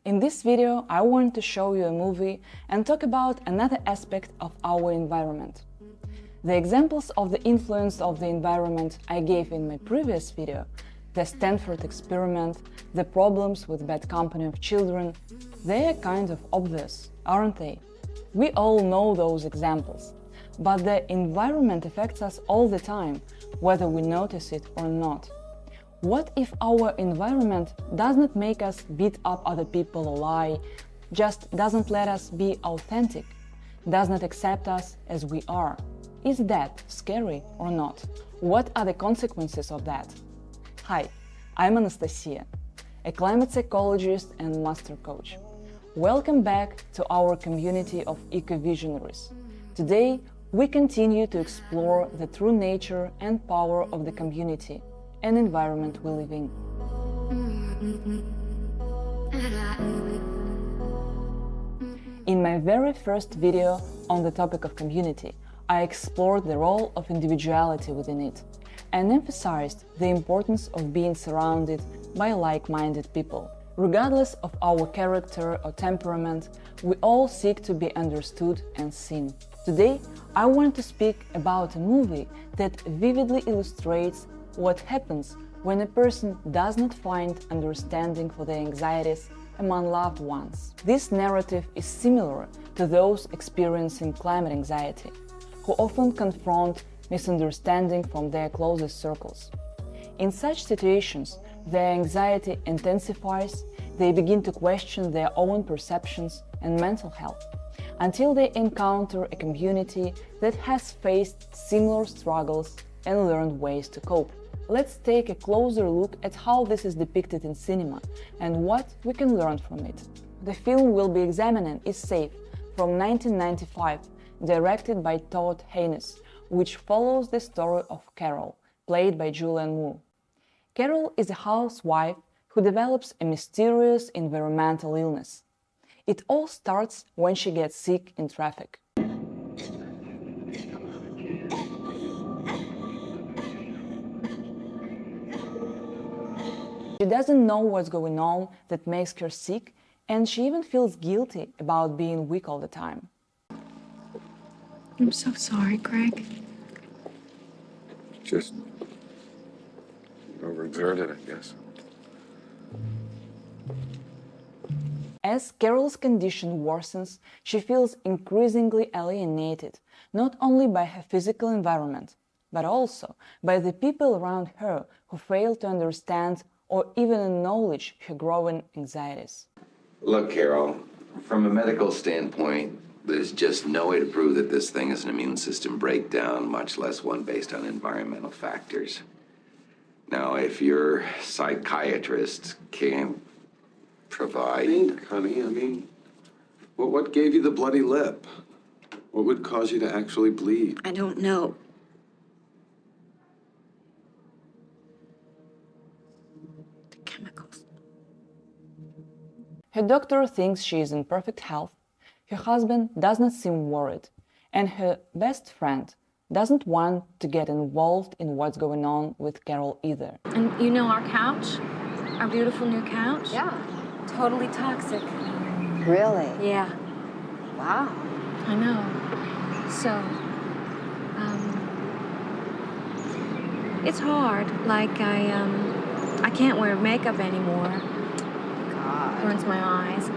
In this video, I want to show you a movie and talk about another aspect of our environment. The examples of the influence of the environment I gave in my previous video, the Stanford experiment, the problems with bad company of children, they are kind of obvious, aren't they? We all know those examples, but the environment affects us all the time, whether we notice it or not. What if our environment does not make us beat up other people or lie, just doesn't let us be authentic, does not accept us as we are? Is that scary or not? What are the consequences of that? Hi, I'm Anastasia, a climate psychologist and master coach. Welcome back to our community of eco-visionaries. Today, we continue to explore the true nature and power of the community and environment we live in. In my very first video on the topic of community, I explored the role of individuality within it and emphasized the importance of being surrounded by like-minded people. Regardless of our character or temperament, we all seek to be understood and seen. Today, I want to speak about a movie that vividly illustrates what happens when a person does not find understanding for their anxieties among loved ones. This narrative is similar to those experiencing climate anxiety, who often confront misunderstanding from their closest circles. In such situations, their anxiety intensifies, they begin to question their own perceptions and mental health, until they encounter a community that has faced similar struggles and learned ways to cope. Let's take a closer look at how this is depicted in cinema and what we can learn from it. The film we'll be examining is Safe, from 1995, directed by Todd Haynes, which follows the story of Carol, played by Julianne Moore. Carol is a housewife who develops a mysterious environmental illness. It all starts when she gets sick in traffic. She doesn't know what's going on that makes her sick, and she even feels guilty about being weak all the time. I'm so sorry, Greg. Just overexerted, I guess. As Carol's condition worsens, she feels increasingly alienated, not only by her physical environment, but also by the people around her who fail to understand or even acknowledge her growing anxieties. Look, Carol, from a medical standpoint, there's just no way to prove that this thing is an immune system breakdown, much less one based on environmental factors. Now, if your psychiatrist can't provide... Think, honey, I mean, what gave you the bloody lip? What would cause you to actually bleed? I don't know. The chemicals. Her doctor thinks she is in perfect health, her husband does not seem worried, and her best friend doesn't want to get involved in what's going on with Carol either. And you know our couch? Our beautiful new couch? Yeah. Totally toxic. Really? Yeah, Wow. I know. So, it's hard. Like I can't wear makeup anymore. God. Burns my eyes.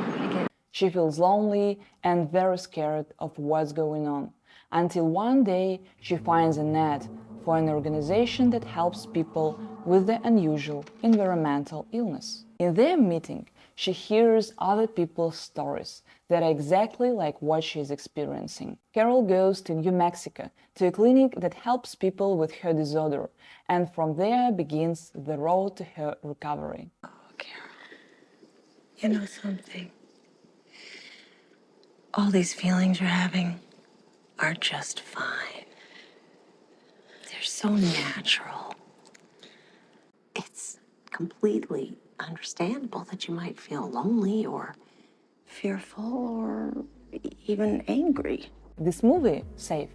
She feels lonely and very scared of what's going on, until one day she finds an ad for an organization that helps people with the unusual environmental illness. In their meeting, she hears other people's stories that are exactly like what she is experiencing. Carol goes to New Mexico to a clinic that helps people with her disorder, and from there begins the road to her recovery. Oh, Carol, you know something? All these feelings you're having are just fine. They're so natural. It's completely understandable that you might feel lonely or fearful or even angry. This movie, Safe,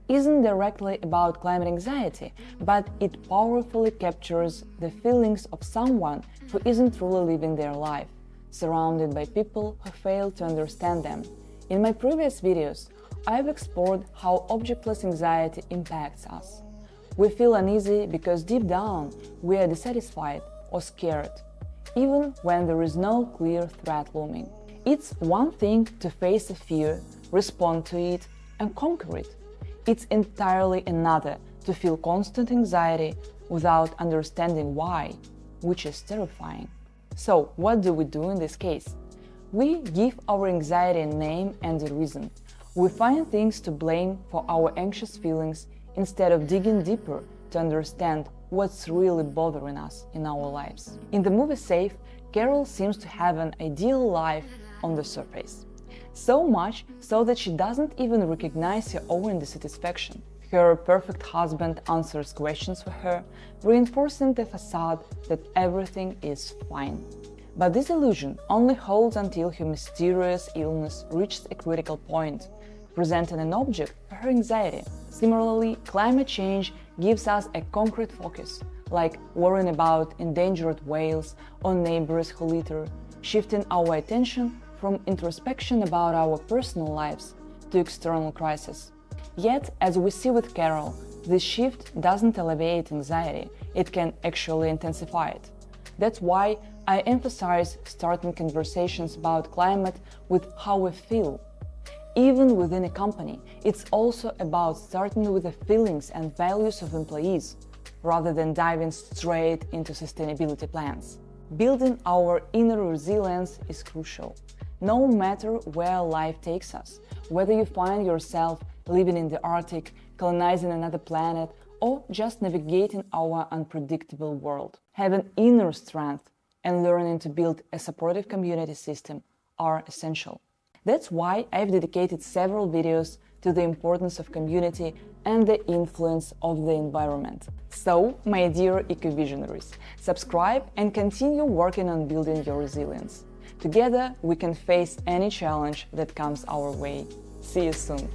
isn't directly about climate anxiety, but it powerfully captures the feelings of someone who isn't truly living their life, surrounded by people who fail to understand them. In my previous videos, I've explored how objectless anxiety impacts us. We feel uneasy because deep down we are dissatisfied or scared, even when there is no clear threat looming. It's one thing to face a fear, respond to it, and conquer it. It's entirely another to feel constant anxiety without understanding why, which is terrifying. So, what do we do in this case? We give our anxiety a name and a reason. We find things to blame for our anxious feelings instead of digging deeper to understand what's really bothering us in our lives. In the movie Safe, Carol seems to have an ideal life on the surface. So much so that she doesn't even recognize her own dissatisfaction. Her perfect husband answers questions for her, reinforcing the facade that everything is fine. But this illusion only holds until her mysterious illness reaches a critical point, presenting an object for her anxiety. Similarly, climate change gives us a concrete focus, like worrying about endangered whales or neighbors who litter, shifting our attention from introspection about our personal lives to external crises. Yet, as we see with Carol, this shift doesn't alleviate anxiety, it can actually intensify it. That's why I emphasize starting conversations about climate with how we feel. Even within a company, it's also about starting with the feelings and values of employees, rather than diving straight into sustainability plans. Building our inner resilience is crucial. No matter where life takes us, whether you find yourself living in the Arctic, colonizing another planet, or just navigating our unpredictable world, having inner strength and learning to build a supportive community system are essential. That's why I've dedicated several videos to the importance of community and the influence of the environment. So, my dear eco-visionaries, subscribe and continue working on building your resilience. Together, we can face any challenge that comes our way. See you soon!